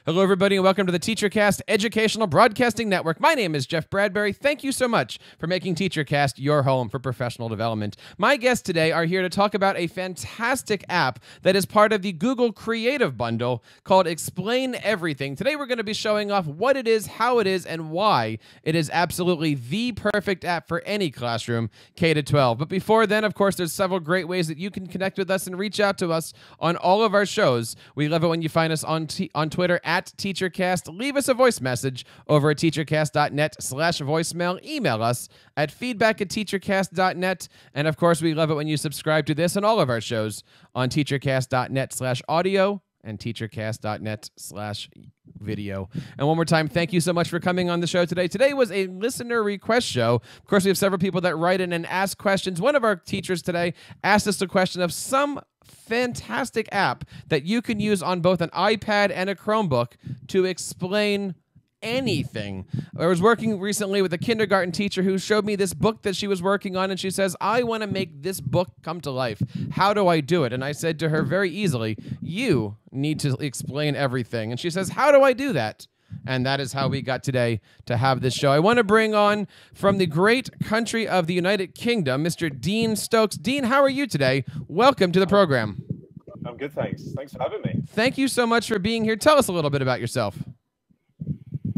Hello, everybody, and welcome to the TeacherCast Educational Broadcasting Network. My name is Jeff Bradbury. Thank you so much for making TeacherCast your home for professional development. My guests today are here to talk about a fantastic app that is part of the Google Creative Bundle called Explain Everything. Today, we're going to be showing off what it is, how it is, and why it is absolutely the perfect app for any classroom, K-12. But before then, of course, there's several great ways that you can connect with us and reach out to us on all of our shows. We love it when you find us on Twitter at TeacherCast. Leave us a voice message over at teachercast.net/voicemail. Email us at feedback@teachercast.net. And of course, we love it when you subscribe to this and all of our shows on teachercast.net/audio and teachercast.net/video. And one more time, thank you so much for coming on the show today. Today was a listener request show. Of course, we have several people that write in and ask questions. One of our teachers today asked us a question of some fantastic app that you can use on both an iPad and a Chromebook to explain anything. I was working recently with a kindergarten teacher who showed me this book that she was working on, and she says, I want to make this book come to life. How do I do it? And I said to her very easily, you need to explain everything. And she says, how do I do that? And that is how we got today to have this show. I want to bring on from the great country of the United Kingdom, Mr. Dean Stokes. Dean, how are you today? Welcome to the program. I'm good, thanks. Thanks for having me. Thank you so much for being here. Tell us a little bit about yourself.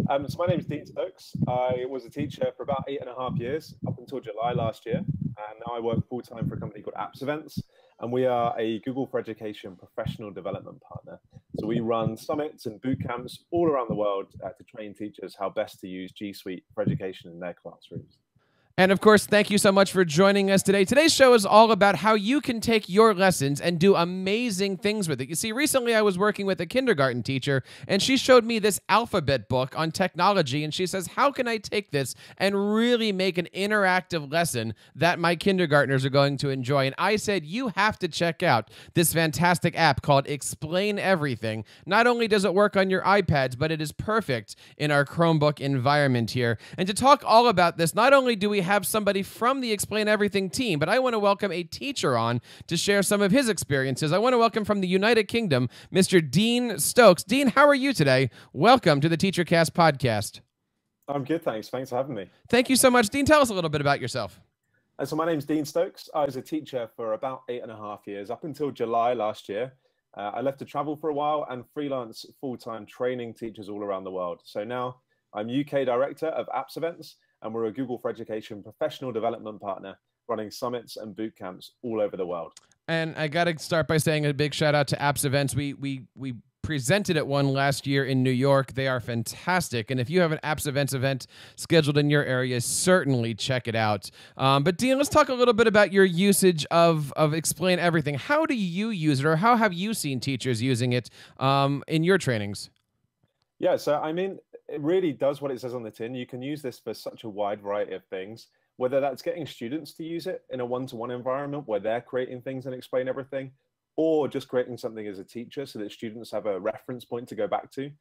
So my name is Dean Stokes. I was a teacher for about 8.5 years, up until July last year. And now I work full-time for a company called Apps Events. And we are a Google for Education professional development partner. So we run summits and boot camps all around the world to train teachers how best to use G Suite for education in their classrooms. And of course, thank you so much for joining us today. Today's show is all about how you can take your lessons and do amazing things with it. You see, recently I was working with a kindergarten teacher, and she showed me this alphabet book on technology, and she says, how can I take this and really make an interactive lesson that my kindergartners are going to enjoy? And I said, you have to check out this fantastic app called Explain Everything. Not only does it work on your iPads, but it is perfect in our Chromebook environment here. And to talk all about this, not only do we have somebody from the Explain Everything team, but I want to welcome a teacher on to share some of his experiences. I want to welcome from the United Kingdom, Mr. Dean Stokes. Dean, how are you today? Welcome to the TeacherCast podcast. I'm good, thanks. Thanks for having me. Thank you so much. Dean, tell us a little bit about yourself. So my name's Dean Stokes. I was a teacher for about 8.5 years, up until July last year. I left to travel for a while and freelance full-time training teachers all around the world. So now I'm UK Director of Apps Events, and we're a Google for Education professional development partner running summits and boot camps all over the world. And I got to start by saying a big shout out to Apps Events. We presented at one last year in New York. They are fantastic. And if you have an Apps Events event scheduled in your area, certainly check it out. But Dean, let's talk a little bit about your usage of Explain Everything. How do you use it, or how have you seen teachers using it in your trainings? Yeah, so I mean, it really does what it says on the tin. You can use this for such a wide variety of things, whether that's getting students to use it in a one-to-one environment where they're creating things and explain everything, or just creating something as a teacher so that students have a reference point to go back to.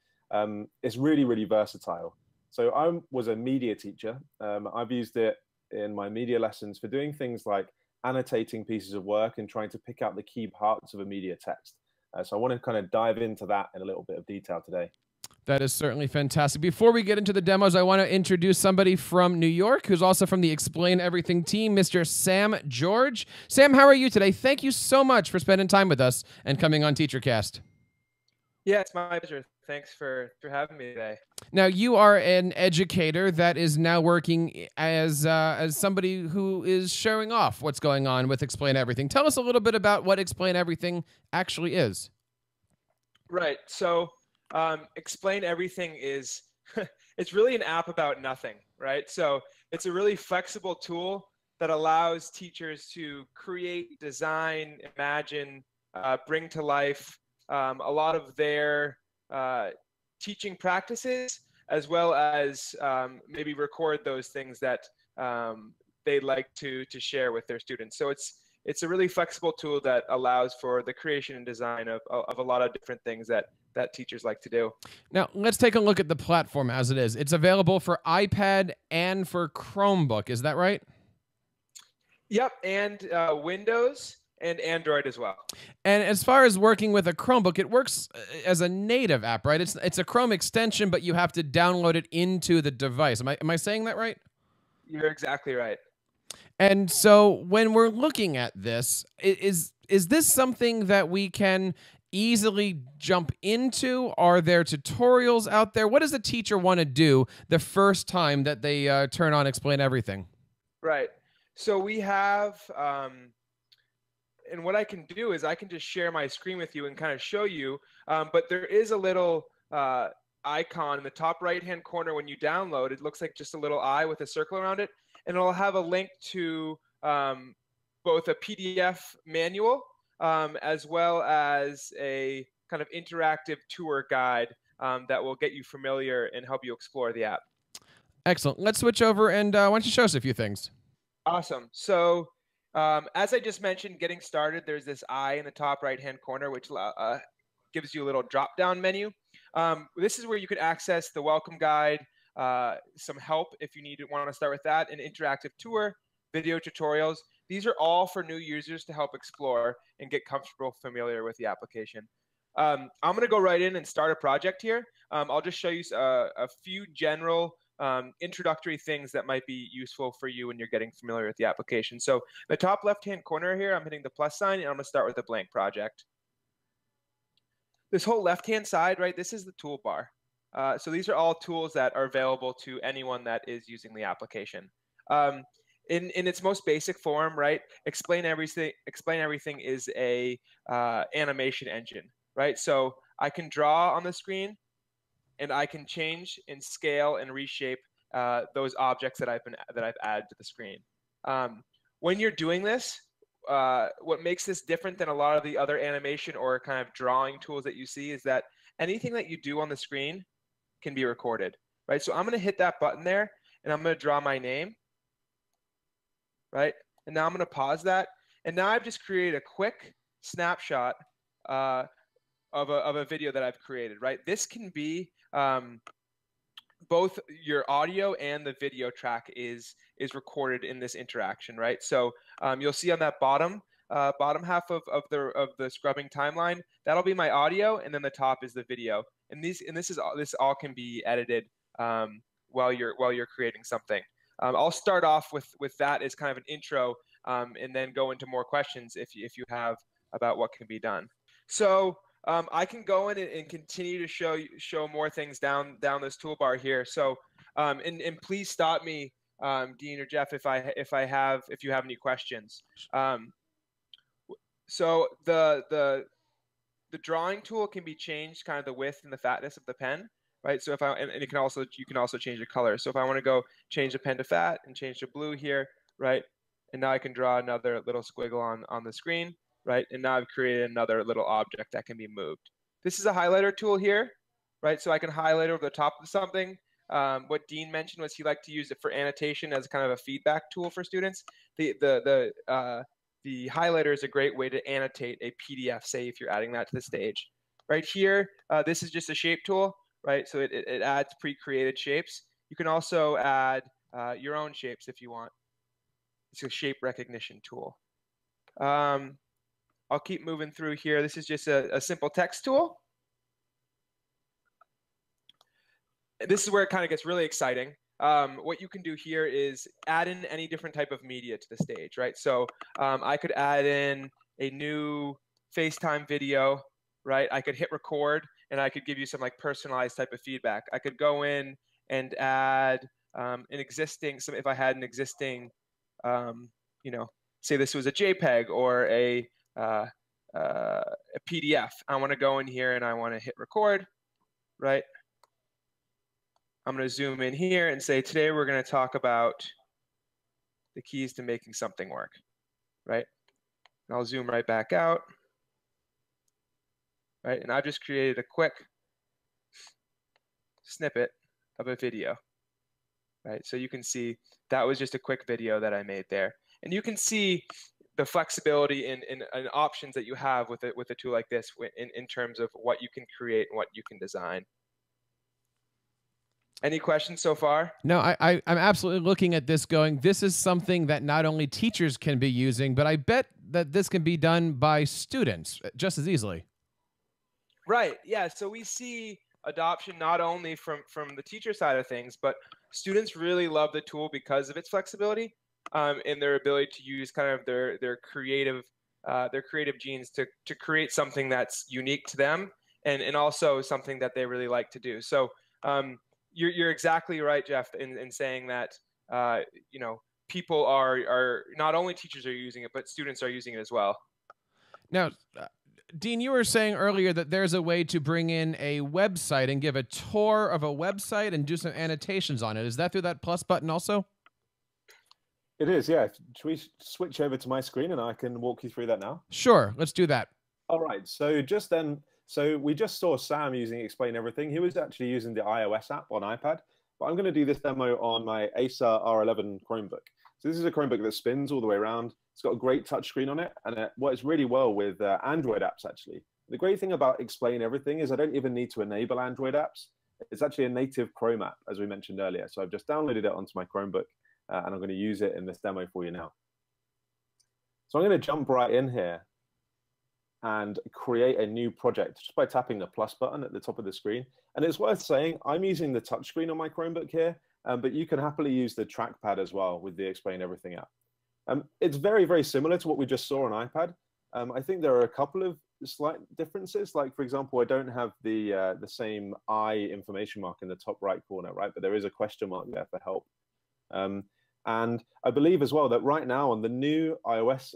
It's really, really versatile. So I was a media teacher. I've used it in my media lessons for doing things like annotating pieces of work and trying to pick out the key parts of a media text. So I want to kind of dive into that in a little bit of detail today. That is certainly fantastic. Before we get into the demos, I want to introduce somebody from New York who's also from the Explain Everything team, Mr. Sam George. Sam, how are you today? Thank you so much for spending time with us and coming on TeacherCast. Yeah, it's my pleasure. Thanks for having me today. Now, you are an educator that is now working as somebody who is showing off what's going on with Explain Everything. Tell us a little bit about what Explain Everything actually is. Right. So Explain Everything is, it's really an app about nothing, right? So it's a really flexible tool that allows teachers to create, design, imagine, bring to life a lot of their teaching practices, as well as maybe record those things that they'd like to share with their students. So it's a really flexible tool that allows for the creation and design of a lot of different things that teachers like to do. Now, let's take a look at the platform as it is. It's available for iPad and for Chromebook. Is that right? Yep, and Windows. and Android as well. And as far as working with a Chromebook, it works as a native app, right? It's a Chrome extension, but you have to download it into the device. Am I saying that right? You're exactly right. And so when we're looking at this, is this something that we can easily jump into? Are there tutorials out there? What does a teacher want to do the first time that they turn on Explain Everything? Right. So we have, and what I can do is I can just share my screen with you and kind of show you, but there is a little icon in the top right-hand corner when you download. It looks like just a little eye with a circle around it, and it'll have a link to both a PDF manual as well as a kind of interactive tour guide that will get you familiar and help you explore the app. Excellent. Let's switch over, and why don't you show us a few things? Awesome. So as I just mentioned, getting started, there's this eye in the top right-hand corner, which gives you a little drop-down menu. This is where you could access the welcome guide, some help if you want to start with that, an interactive tour, video tutorials. These are all for new users to help explore and get comfortable, familiar with the application. I'm going to go right in and start a project here. I'll just show you a few general introductory things that might be useful for you when you're getting familiar with the application. So in the top left-hand corner here, I'm hitting the plus sign, and I'm going to start with a blank project. This whole left-hand side, right, this is the toolbar. So these are all tools that are available to anyone that is using the application. In its most basic form, right, Explain Everything is a animation engine, right? So I can draw on the screen, and I can change and scale and reshape those objects that I've added to the screen. When you're doing this, what makes this different than a lot of the other animation or kind of drawing tools that you see is that anything that you do on the screen can be recorded, right? So I'm going to hit that button there, and I'm going to draw my name, right? And now I'm going to pause that, and now I've just created a quick snapshot of a video that I've created, right? This can be both your audio and the video track is recorded in this interaction, right? So you'll see on that bottom half of the scrubbing timeline, that'll be my audio, and then the top is the video. And this all can be edited while you're creating something. I'll start off with that as kind of an intro, and then go into more questions if you have about what can be done. So I can go in and continue to show more things down this toolbar here. So and please stop me, Dean or Jeff, if you have any questions. So the drawing tool can be changed, kind of the width and the fatness of the pen, right? So and you can also change the color. So if I want to go change the pen to fat and change to blue here, right? And now I can draw another little squiggle on the screen, right? And now I've created another little object that can be moved. This is a highlighter tool here, right? So I can highlight over the top of something. What Dean mentioned was he liked to use it for annotation as kind of a feedback tool for students. The highlighter is a great way to annotate a PDF, say if you're adding that to the stage. Right here, this is just a shape tool, right? So it adds pre-created shapes. You can also add your own shapes if you want. It's a shape recognition tool. I'll keep moving through here. This is just a simple text tool. This is where it kind of gets really exciting. What you can do here is add in any different type of media to the stage, right? So I could add in a new FaceTime video, right? I could hit record, and I could give you some like personalized type of feedback. I could go in and add if I had an existing, say this was a JPEG or a PDF. I want to go in here and I want to hit record, right? I'm going to zoom in here and say, today we're going to talk about the keys to making something work, right? And I'll zoom right back out, right? And I've just created a quick snippet of a video, right? So you can see that was just a quick video that I made there. And you can see the flexibility and options that you have with a tool like this in terms of what you can create and what you can design. Any questions so far? No, I'm absolutely looking at this going, this is something that not only teachers can be using, but I bet that this can be done by students just as easily. Right. Yeah. So we see adoption not only from the teacher side of things, but students really love the tool because of its flexibility, and their ability to use kind of their creative genes to create something that's unique to them, and also something that they really like to do. So you're exactly right, Jeff, in saying that you know, people are not only teachers are using it, but students are using it as well. Now, Dean, you were saying earlier that there's a way to bring in a website and give a tour of a website and do some annotations on it. Is that through that plus button also? It is, yeah. Should we switch over to my screen and I can walk you through that now? Sure, let's do that. All right, so just then, so we just saw Sam using Explain Everything. He was actually using the iOS app on iPad, but I'm going to do this demo on my Acer R11 Chromebook. So this is a Chromebook that spins all the way around. It's got a great touchscreen on it, and it works really well with Android apps, actually. The great thing about Explain Everything is I don't even need to enable Android apps. It's actually a native Chrome app, as we mentioned earlier. So I've just downloaded it onto my Chromebook, and I'm going to use it in this demo for you now. So I'm going to jump right in here and create a new project just by tapping the plus button at the top of the screen. And it's worth saying, I'm using the touchscreen on my Chromebook here, but you can happily use the trackpad as well with the Explain Everything app. It's very, very similar to what we just saw on iPad. I think there are a couple of slight differences. Like, for example, I don't have the same I information mark in the top right corner, right? But there is a question mark there for help. And I believe as well that right now on the new iOS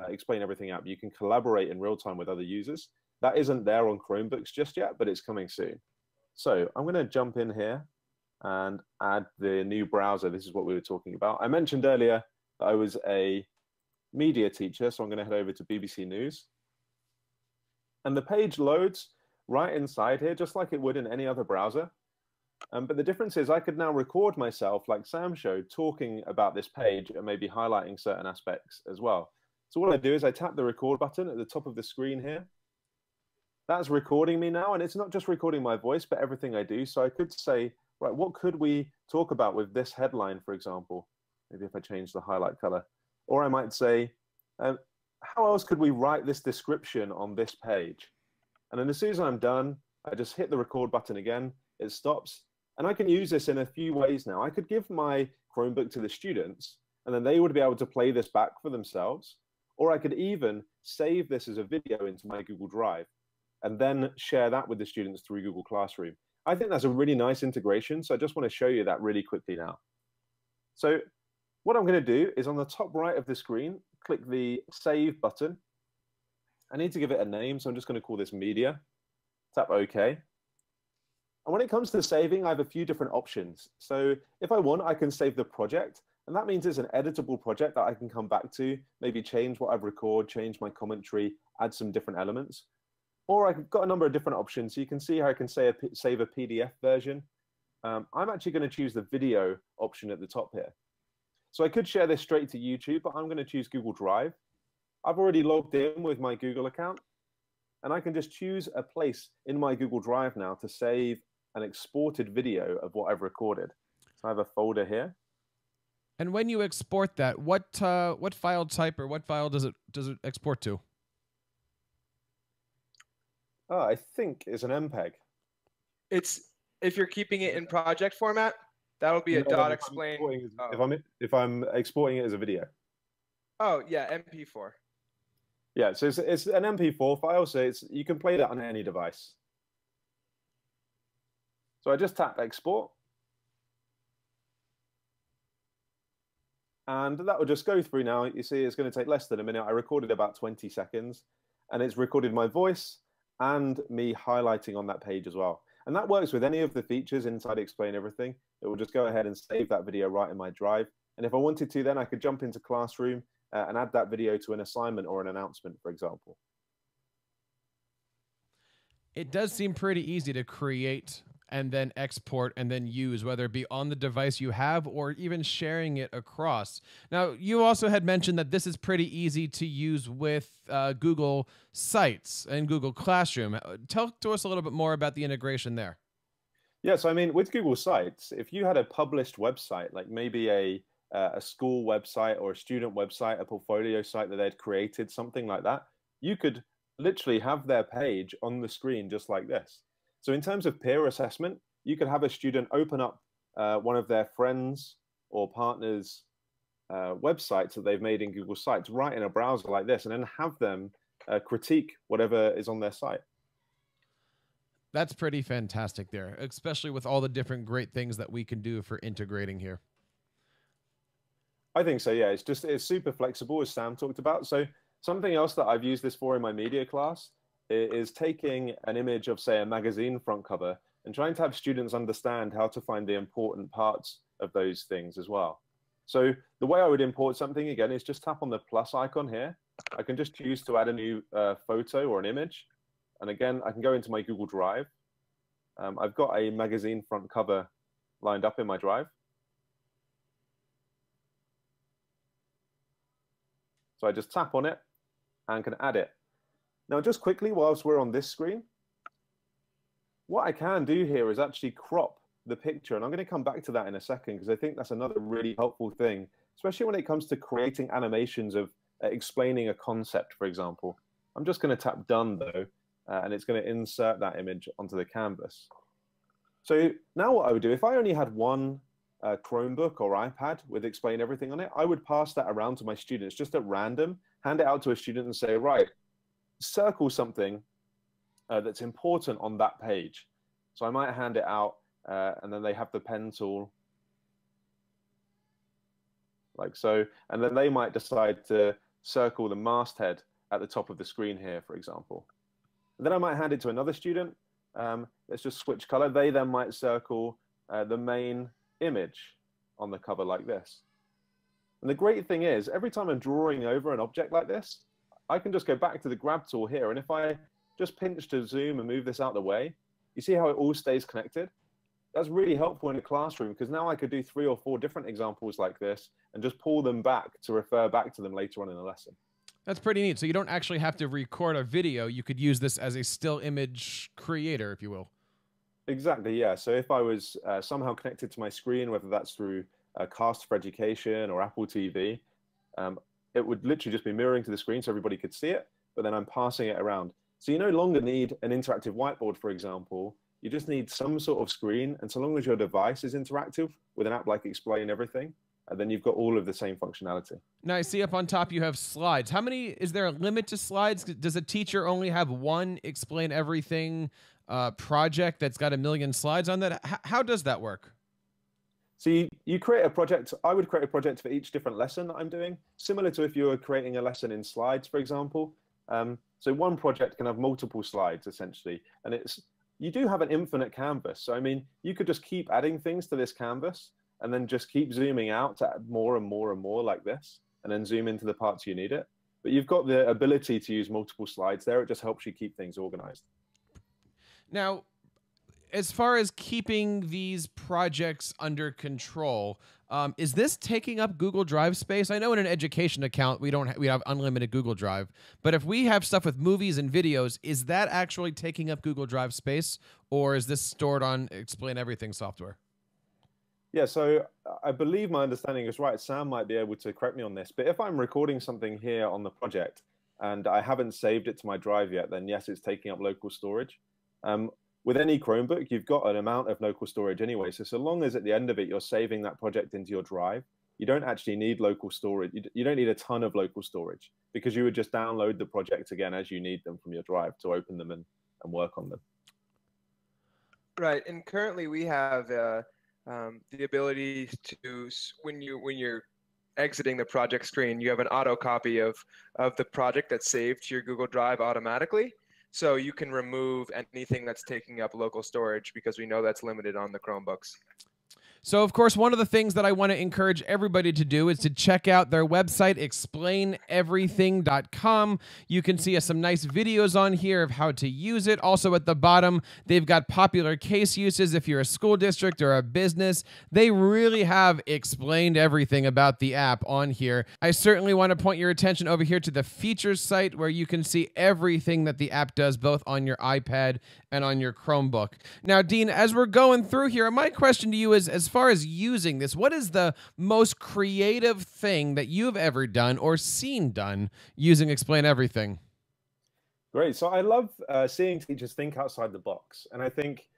Explain Everything app, you can collaborate in real time with other users. That isn't there on Chromebooks just yet, but it's coming soon. So I'm going to jump in here and add the new browser. This is what we were talking about. I mentioned earlier that I was a media teacher, so I'm going to head over to BBC News. And the page loads right inside here, just like it would in any other browser. But the difference is I could now record myself, like Sam showed, talking about this page and maybe highlighting certain aspects as well. So what I do is I tap the record button at the top of the screen here. That's recording me now, and it's not just recording my voice, but everything I do. So I could say, right, what could we talk about with this headline, for example? Maybe if I change the highlight color. Or I might say, how else could we write this description on this page? And then as soon as I'm done, I just hit the record button again, it stops. And I can use this in a few ways now. I could give my Chromebook to the students, and then they would be able to play this back for themselves. Or I could even save this as a video into my Google Drive and then share that with the students through Google Classroom. I think that's a really nice integration. So I just want to show you that really quickly now. So what I'm going to do is on the top right of the screen, click the Save button. I need to give it a name, so I'm just going to call this Media. Tap OK. And when it comes to saving, I have a few different options. So if I want, I can save the project. And that means it's an editable project that I can come back to, maybe change what I've recorded, change my commentary, add some different elements. Or I've got a number of different options. So you can see how I can save a PDF version. I'm actually going to choose the video option at the top here. So I could share this straight to YouTube, but I'm going to choose Google Drive. I've already logged in with my Google account, and I can just choose a place in my Google Drive now to save an exported video of what I've recorded. So I have a folder here. And when you export that, what file type or what file does it export to? Oh, I think it's an MPEG. It's, if you're keeping it in project format, that'll be a No, .explain. If I'm exporting it as a video. Oh yeah, MP4. Yeah, so it's an MP4 file, so you can play that on any device. So I just tap export. And that will just go through now. You see it's going to take less than a minute. I recorded about 20 seconds, and it's recorded my voice and me highlighting on that page as well. And that works with any of the features inside Explain Everything. It will just go ahead and save that video right in my drive. And if I wanted to, then I could jump into Classroom and add that video to an assignment or an announcement, for example. It does seem pretty easy to create and then export and then use, whether it be on the device you have or even sharing it across. Now, you also had mentioned that this is pretty easy to use with Google Sites and Google Classroom. Tell to us a little bit more about the integration there. Yes, I mean, with Google Sites, if you had a published website, like maybe a school website or a student website, a portfolio site that they'd created, something like that, you could literally have their page on the screen just like this. So in terms of peer assessment, you could have a student open up one of their friends or partners' websites that they've made in Google Sites right in a browser like this, and then have them critique whatever is on their site. That's pretty fantastic there, especially with all the different great things that we can do for integrating here. I think so, yeah. It's super flexible, as Sam talked about. So something else that I've used this for in my media class is taking an image of, say, a magazine front cover and trying to have students understand how to find the important parts of those things as well. So the way I would import something, again, is just tap on the plus icon here. I can just choose to add a new photo or an image. And again, I can go into my Google Drive. I've got a magazine front cover lined up in my Drive. So I just tap on it and can add it. Now, just quickly, whilst we're on this screen, what I can do here is actually crop the picture. And I'm going to come back to that in a second, because I think that's another really helpful thing, especially when it comes to creating animations of explaining a concept, for example. I'm just going to tap done, though, and it's going to insert that image onto the canvas. So now what I would do, if I only had one Chromebook or iPad with Explain Everything on it, I would pass that around to my students just at random, hand it out to a student and say, right, circle something that's important on that page. So I might hand it out and then they have the pen tool like so, and then they might decide to circle the masthead at the top of the screen here, for example. And then I might hand it to another student. Let's just switch color. They then might circle the main image on the cover like this. And the great thing is, every time I'm drawing over an object like this, I can just go back to the grab tool here. And if I just pinch to zoom and move this out of the way, you see how it all stays connected? That's really helpful in a classroom, because now I could do 3 or 4 different examples like this and just pull them back to refer back to them later on in the lesson. That's pretty neat. So you don't actually have to record a video. You could use this as a still image creator, if you will. Exactly, yeah. So if I was somehow connected to my screen, whether that's through Cast for Education or Apple TV, it would literally just be mirroring to the screen so everybody could see it, but then I'm passing it around. So you no longer need an interactive whiteboard, for example. You just need some sort of screen, and so long as your device is interactive with an app like Explain Everything, then you've got all of the same functionality. Now, I see up on top you have slides. How many, is there a limit to slides? Does a teacher only have one Explain Everything project that's got 1 million slides on that? How does that work? So you create a project. I would create a project for each different lesson that I'm doing, similar to if you were creating a lesson in slides, for example. So one project can have multiple slides, essentially. And you do have an infinite canvas. So, I mean, you could just keep adding things to this canvas and then just keep zooming out to add more and more and more like this, and then zoom into the parts you need it. But you've got the ability to use multiple slides there. It just helps you keep things organized. Now, as far as keeping these projects under control, is this taking up Google Drive space? I know in an education account we have unlimited Google Drive, but if we have stuff with movies and videos, is that actually taking up Google Drive space, or is this stored on Explain Everything software? Yeah, so I believe my understanding is right. Sam might be able to correct me on this, but if I'm recording something here on the project and I haven't saved it to my Drive yet, then yes, it's taking up local storage. With any Chromebook, you've got an amount of local storage anyway. So long as at the end of it, you're saving that project into your Drive, you don't actually need local storage. You don't need a ton of local storage, because you would just download the projects again as you need them from your Drive to open them and work on them. Right, and currently we have the ability to, when you're exiting the project screen, you have an auto copy of the project that's saved to your Google Drive automatically. So you can remove anything that's taking up local storage, because we know that's limited on the Chromebooks. So, of course, one of the things that I want to encourage everybody to do is to check out their website, explaineverything.com. You can see some nice videos on here of how to use it. Also, at the bottom, they've got popular case uses if you're a school district or a business. They really have explained everything about the app on here. I certainly want to point your attention over here to the features site where you can see everything that the app does, both on your iPad and on your Chromebook. Now, Dean, as we're going through here, my question to you is, as far as using this, what is the most creative thing that you've ever done or seen done using Explain Everything? Great. So I love seeing teachers think outside the box. And I think,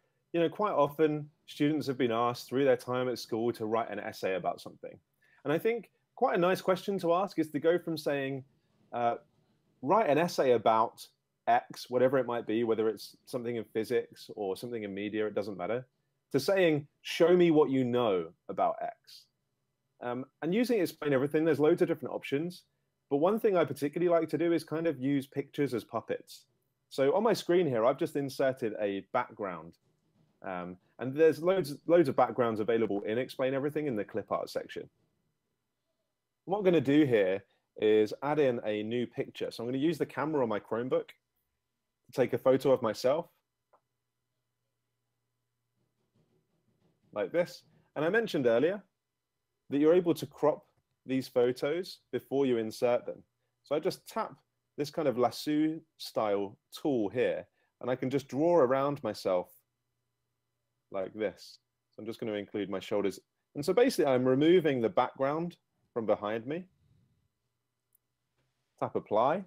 quite often students have been asked through their time at school to write an essay about something. And I think quite a nice question to ask is to go from saying, write an essay about X, whatever it might be, whether it's something in physics or something in media, it doesn't matter, to saying, show me what you know about X. And using Explain Everything, there's loads of different options. But one thing I particularly like to do is kind of use pictures as puppets. So on my screen here, I've just inserted a background. And there's loads of backgrounds available in Explain Everything in the clip art section. What I'm going to do here is add in a new picture. So I'm going to use the camera on my Chromebook to take a photo of myself, like this. And I mentioned earlier that you're able to crop these photos before you insert them. So I just tap this kind of lasso style tool here, and I can just draw around myself like this. So I'm just going to include my shoulders. And so basically I'm removing the background from behind me. Tap apply.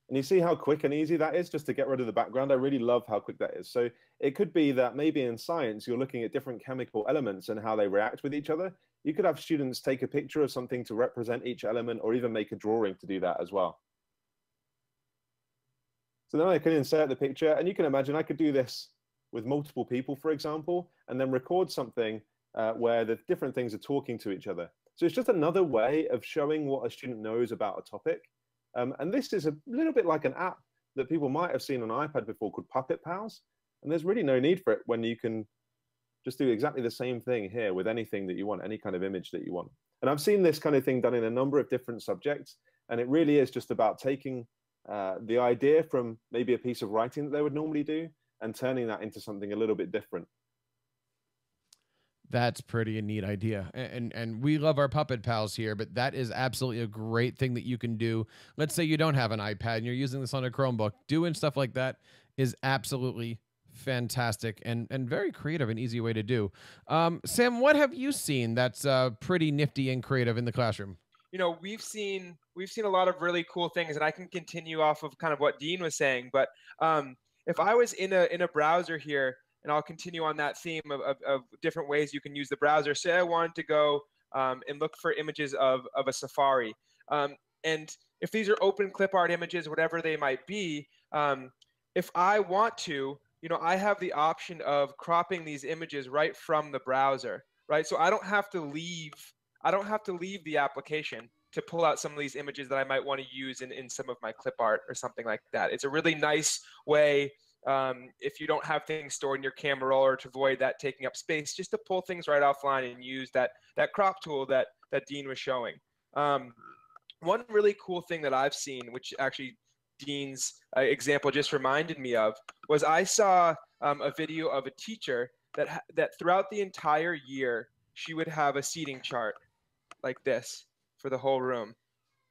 And you see how quick and easy that is just to get rid of the background. I really love how quick that is. So it could be that maybe in science, you're looking at different chemical elements and how they react with each other. You could have students take a picture of something to represent each element, or even make a drawing to do that as well. So then I can insert the picture, and you can imagine I could do this with multiple people, for example, and then record something where the different things are talking to each other. So it's just another way of showing what a student knows about a topic. And this is a little bit like an app that people might have seen on an iPad before called Puppet Pals. And there's really no need for it when you can just do exactly the same thing here with anything that you want, any kind of image that you want. And I've seen this kind of thing done in a number of different subjects. And it really is just about taking the idea from maybe a piece of writing that they would normally do and turning that into something a little bit different. That's pretty a neat idea. And we love our Puppet Pals here, but that is absolutely a great thing that you can do. Let's say you don't have an iPad and you're using this on a Chromebook. Doing stuff like that is absolutely fantastic and very creative and easy way to do. Sam, what have you seen that's pretty nifty and creative in the classroom? We've seen a lot of really cool things, and I can continue off of kind of what Dean was saying. But if I was in a browser here, and I'll continue on that theme of different ways you can use the browser. Say I wanted to go and look for images of a safari. And if these are open clip art images, whatever they might be, if I want to, I have the option of cropping these images right from the browser, right? So I don't have to leave the application to pull out some of these images that I might want to use in some of my clip art or something like that. It's a really nice way, if you don't have things stored in your camera roll, or to avoid that taking up space, just to pull things right offline and use that crop tool that Dean was showing. One really cool thing that I've seen, which actually Dean's example just reminded me of, was I saw a video of a teacher that throughout the entire year, she would have a seating chart like this for the whole room,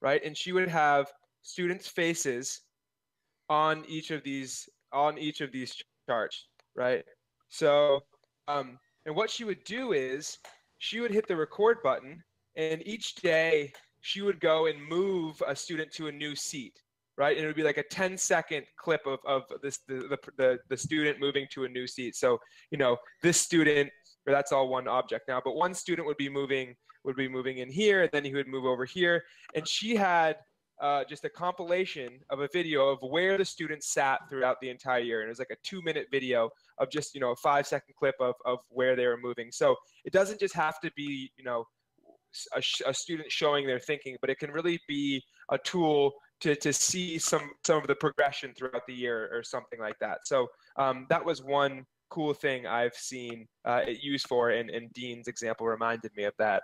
right? And she would have students' faces on each of these charts, right? So, and what she would do is she would hit the record button, and each day she would go and move a student to a new seat, right? And it would be like a 10-second clip of the student moving to a new seat. So, this student, or that's all one object now, but one student would be moving in here, and then he would move over here. And she had just a compilation of a video of where the students sat throughout the entire year. And it was like a 2-minute video of just, a 5-second clip of where they were moving. So it doesn't just have to be, a student showing their thinking, but it can really be a tool to see some of the progression throughout the year or something like that. So that was one cool thing I've seen it used for, and Dean's example reminded me of that.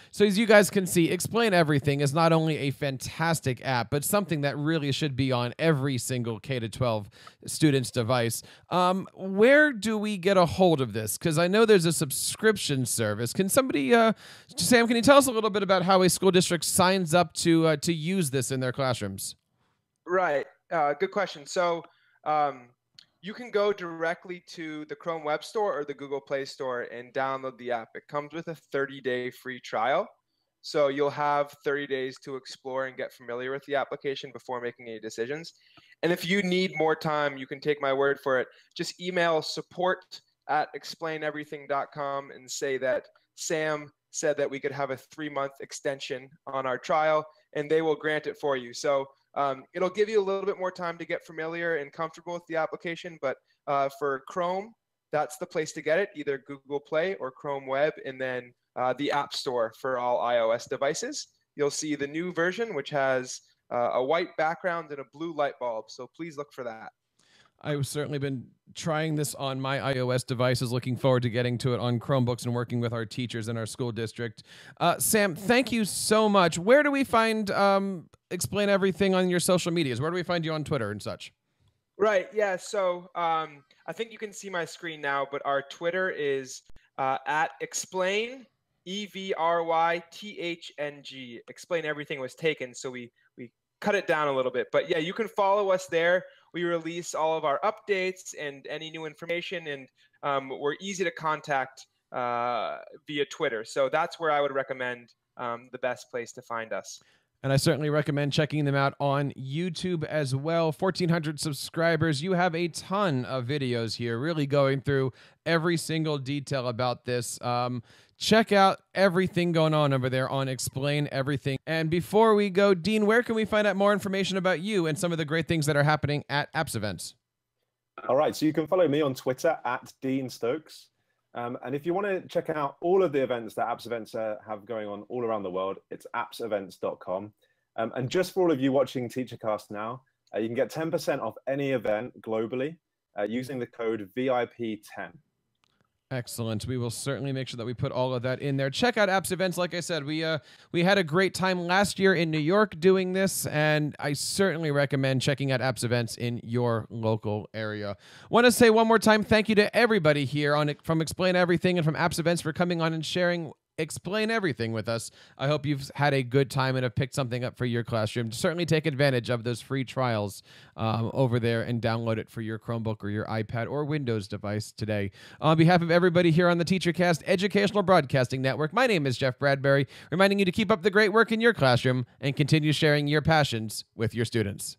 So as you guys can see, Explain Everything is not only a fantastic app, but something that really should be on every single K-12 student's device. Where do we get a hold of this? Because I know there's a subscription service. Can somebody, Sam, can you tell us a little bit about how a school district signs up to use this in their classrooms? Right. Good question. So you can go directly to the Chrome Web Store or the Google Play Store and download the app. It comes with a 30-day free trial. So you'll have 30 days to explore and get familiar with the application before making any decisions. And if you need more time, you can take my word for it. Just email support@explaineverything.com and say that Sam said that we could have a 3-month extension on our trial, and they will grant it for you. So it'll give you a little bit more time to get familiar and comfortable with the application, but for Chrome, that's the place to get it, either Google Play or Chrome Web, and then the App Store for all iOS devices. You'll see the new version, which has a white background and a blue light bulb, so please look for that. I've certainly been trying this on my iOS devices, looking forward to getting to it on Chromebooks and working with our teachers in our school district. Sam, thank you so much. Where do we find Explain Everything on your social medias? Where do we find you on Twitter and such? Right, yeah, so I think you can see my screen now, but our Twitter is at Explain, EVRYTHNG. Explain Everything was taken, so we cut it down a little bit. But yeah, you can follow us there. We release all of our updates and any new information, and we're easy to contact via Twitter. So that's where I would recommend the best place to find us. And I certainly recommend checking them out on YouTube as well. 1,400 subscribers. You have a ton of videos here, really going through every single detail about this. Check out everything going on over there on Explain Everything. And before we go, Dean, where can we find out more information about you and some of the great things that are happening at Apps Events? All right, so you can follow me on Twitter at Dean Stokes. And if you want to check out all of the events that Apps Events have going on all around the world, it's appsevents.com. And just for all of you watching TeacherCast now, you can get 10% off any event globally using the code VIP10. Excellent. We will certainly make sure that we put all of that in there. Check out Apps Events. Like I said, we had a great time last year in New York doing this, and I certainly recommend checking out Apps Events in your local area. Want to say one more time, thank you to everybody here from Explain Everything and from Apps Events for coming on and sharing Explain Everything with us. I hope you've had a good time and have picked something up for your classroom. Certainly take advantage of those free trials over there and download it for your Chromebook or your iPad or Windows device today. On behalf of everybody here on the TeacherCast Educational Broadcasting Network, my name is Jeff Bradbury, reminding you to keep up the great work in your classroom and continue sharing your passions with your students.